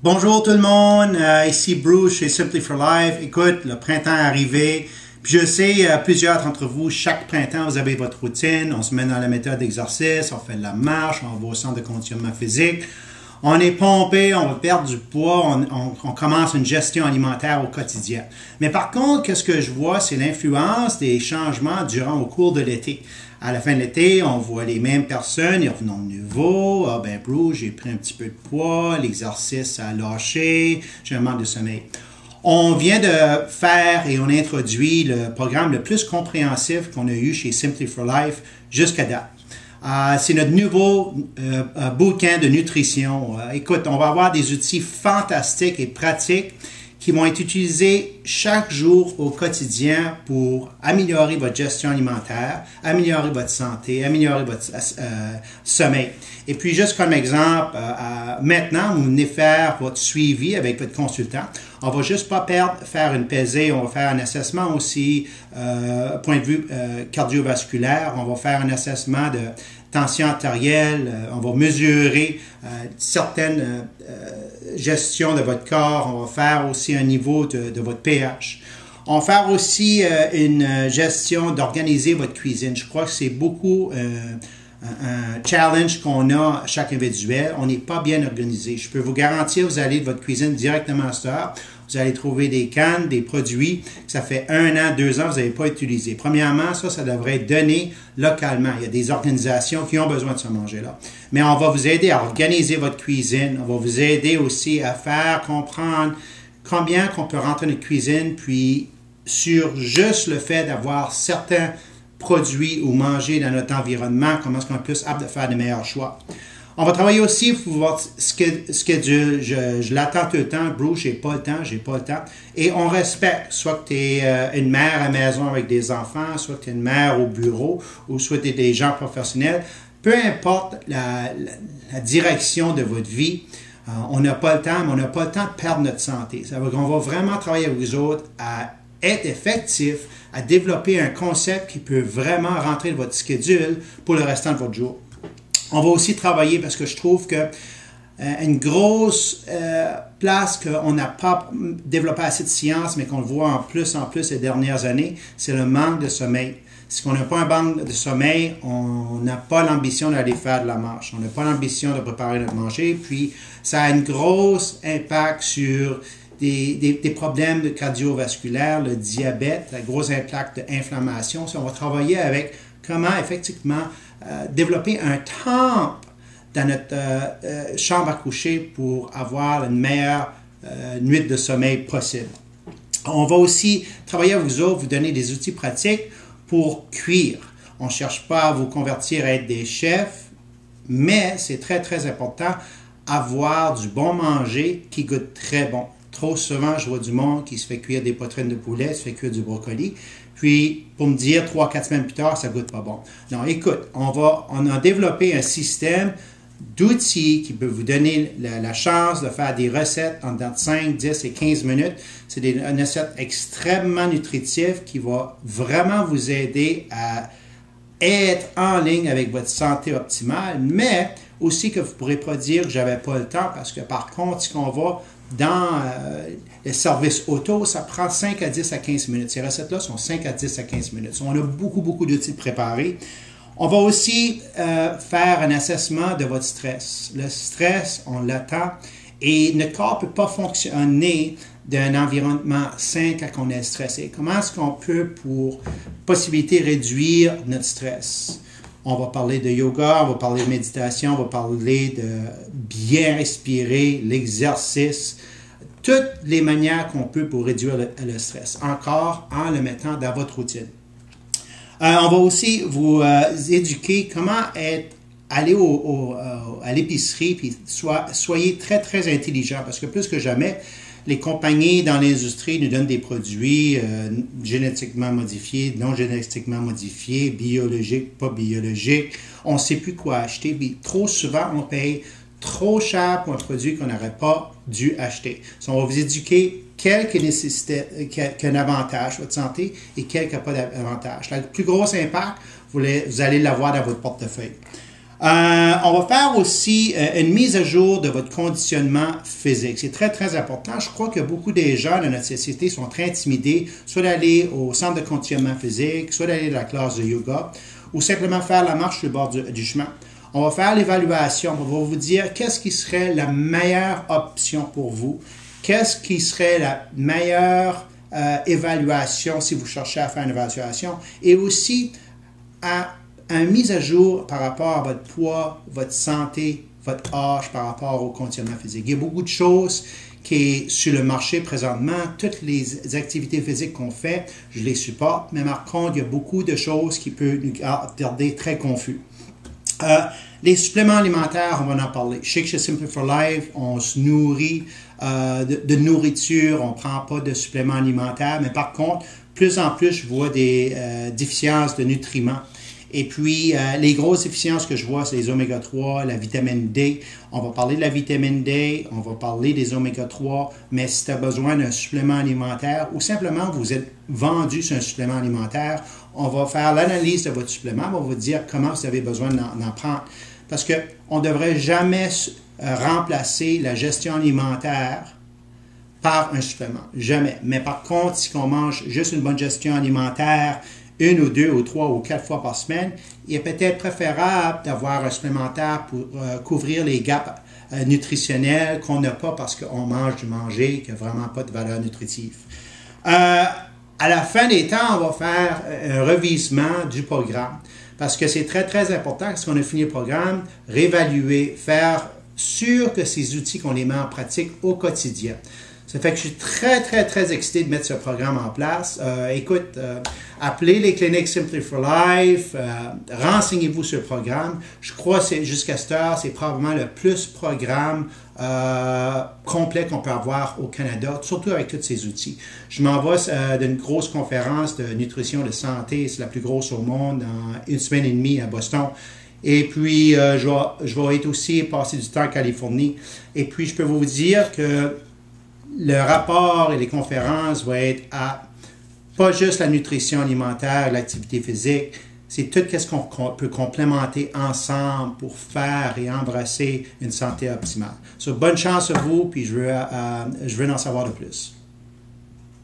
Bonjour tout le monde, ici Bruce chez Simply for Life. Écoute, le printemps est arrivé. Puis je sais, plusieurs d'entre vous, chaque printemps, vous avez votre routine. On se met dans la méthode d'exercice, on fait de la marche, on va au centre de conditionnement physique. On est pompé, on va perdre du poids, on commence une gestion alimentaire au quotidien. Mais par contre, qu'est-ce que je vois, c'est l'influence des changements au cours de l'été. À la fin de l'été, on voit les mêmes personnes, ils reviennent de nouveau. Ah ben, Bruce, j'ai pris un petit peu de poids, l'exercice a lâché, j'ai un manque de sommeil. On vient de faire et on introduit le programme le plus compréhensif qu'on a eu chez Simply for Life jusqu'à date. C'est notre nouveau bootcamp de nutrition. Écoute, on va avoir des outils fantastiques et pratiques qui vont être utilisés chaque jour au quotidien pour améliorer votre gestion alimentaire, améliorer votre santé, améliorer votre sommeil. Et puis, juste comme exemple, maintenant, vous venez faire votre suivi avec votre consultant. On va juste pas faire une pesée, on va faire un assessment aussi, point de vue cardiovasculaire, on va faire un assessment de tension artérielle, on va mesurer certaines gestions de votre corps, on va faire aussi un niveau de votre pH. On va faire aussi une gestion d'organiser votre cuisine. Je crois que c'est beaucoup un challenge qu'on a chaque individuel. On n'est pas bien organisé. Je peux vous garantir, vous allez de votre cuisine directement à cette heure. Vous allez trouver des cannes, des produits que ça fait 1 an, 2 ans, vous n'avez pas utilisé. Premièrement, ça devrait être donné localement. Il y a des organisations qui ont besoin de ce manger-là. Mais on va vous aider à organiser votre cuisine. On va vous aider aussi à faire comprendre combien qu'on peut rentrer dans notre cuisine, puis sur juste le fait d'avoir certains produits ou manger dans notre environnement, comment est-ce qu'on est plus apte de faire de meilleurs choix. On va travailler aussi pour voir ce que je l'attends tout le temps. Bruce, j'ai pas le temps. Et on respecte, soit que tu es une mère à la maison avec des enfants, soit que tu es une mère au bureau, ou soit que tu es des gens professionnels. Peu importe la direction de votre vie, on n'a pas le temps, mais on n'a pas le temps de perdre notre santé. Ça veut dire qu'on va vraiment travailler avec vous autres à être effectif, à développer un concept qui peut vraiment rentrer dans votre schedule pour le restant de votre jour. On va aussi travailler parce que je trouve que une grosse place qu'on n'a pas développé assez de science, mais qu'on le voit en plus ces dernières années, c'est le manque de sommeil. Si on n'a pas un manque de sommeil, on n'a pas l'ambition d'aller faire de la marche. On n'a pas l'ambition de préparer notre manger. Puis, ça a un gros impact sur des problèmes cardiovasculaires, le diabète, un gros impact d'inflammation. Si on va travailler avec comment effectivement développer un temple dans notre chambre à coucher pour avoir une meilleure nuit de sommeil possible. On va aussi travailler avec vous autres, vous donner des outils pratiques pour cuire. On ne cherche pas à vous convertir à être des chefs, mais c'est très, très important avoir du bon manger qui goûte très bon. Trop souvent, je vois du monde qui se fait cuire des poitrines de poulet, se fait cuire du brocoli, puis pour me dire 3-4 semaines plus tard, ça goûte pas bon. Non, écoute, on a développé un système d'outils qui peut vous donner la chance de faire des recettes en 5, 10 et 15 minutes. C'est des recettes extrêmement nutritives qui vont vraiment vous aider à être en ligne avec votre santé optimale, mais aussi que vous ne pourrez pas dire que je n'avais pas le temps parce que par contre, si on va dans les services auto, ça prend 5 à 10 à 15 minutes. Ces recettes-là sont 5 à 10 à 15 minutes. On a beaucoup d'outils préparés. On va aussi faire un assessment de votre stress. Le stress, on l'attend et notre corps ne peut pas fonctionner d'un environnement sain quand on est stressé. Comment est-ce qu'on peut, pour possibilité, réduire notre stress? On va parler de yoga, on va parler de méditation, on va parler de bien respirer, l'exercice, toutes les manières qu'on peut pour réduire le stress, encore en le mettant dans votre routine. On va aussi vous éduquer comment aller à l'épicerie, puis soyez très, très intelligents, parce que plus que jamais, les compagnies dans l'industrie nous donnent des produits génétiquement modifiés, non génétiquement modifiés, biologiques, pas biologiques. On ne sait plus quoi acheter. Mais trop souvent, on paye trop cher pour un produit qu'on n'aurait pas dû acheter. So, on va vous éduquer quel qui a un avantage sur votre santé et quel qui n'a pas d'avantage. Le plus gros impact, vous allez l'avoir dans votre portefeuille. On va faire aussi une mise à jour de votre conditionnement physique. C'est très, très important. Je crois que beaucoup des gens de notre société sont très intimidés, soit d'aller au centre de conditionnement physique, soit d'aller à la classe de yoga, ou simplement faire la marche sur le bord du chemin. On va faire l'évaluation. On va vous dire qu'est-ce qui serait la meilleure option pour vous, qu'est-ce qui serait la meilleure évaluation si vous cherchez à faire une évaluation, et aussi une mise à jour par rapport à votre poids, votre santé, votre âge par rapport au conditionnement physique. Il y a beaucoup de choses qui sont sur le marché présentement. Toutes les activités physiques qu'on fait, je les supporte, mais par contre, il y a beaucoup de choses qui peuvent nous garder très confus. Les suppléments alimentaires, on va en parler. Je sais que chez Simply for Life, on se nourrit de nourriture, on ne prend pas de suppléments alimentaires, mais par contre, plus en plus, je vois des déficiences de nutriments. Et puis, les grosses déficiences que je vois, c'est les oméga 3, la vitamine D. On va parler de la vitamine D, on va parler des oméga 3, mais si tu as besoin d'un supplément alimentaire ou simplement vous êtes vendu sur un supplément alimentaire, on va faire l'analyse de votre supplément, on va vous dire comment vous avez besoin d'en prendre. Parce qu'on ne devrait jamais remplacer la gestion alimentaire par un supplément. Jamais. Mais par contre, si on mange juste une bonne gestion alimentaire, 1 ou 2 ou 3 ou 4 fois par semaine, il est peut-être préférable d'avoir un supplémentaire pour couvrir les gaps nutritionnels qu'on n'a pas parce qu'on mange du manger qui n'a vraiment pas de valeur nutritive. À la fin des temps, on va faire un revisement du programme parce que c'est très, très important, parce qu'on a fini le programme, réévaluer, faire sûr que ces outils, qu'on les met en pratique au quotidien. Ça fait que je suis très, très, très excité de mettre ce programme en place. Appelez les cliniques Simply for Life, renseignez-vous sur le programme. Je crois que jusqu'à cette heure, c'est probablement le plus programme complet qu'on peut avoir au Canada, surtout avec tous ces outils. Je m'en vais d'une grosse conférence de nutrition de santé, c'est la plus grosse au monde, dans 1 semaine et demie à Boston. Et puis, je vais être aussi passer du temps en Californie. Et puis, je peux vous dire que le rapport et les conférences vont être à pas juste la nutrition alimentaire, l'activité physique, c'est tout ce qu'on peut complémenter ensemble pour faire et embrasser une santé optimale. So, bonne chance à vous, puis je veux en savoir de plus.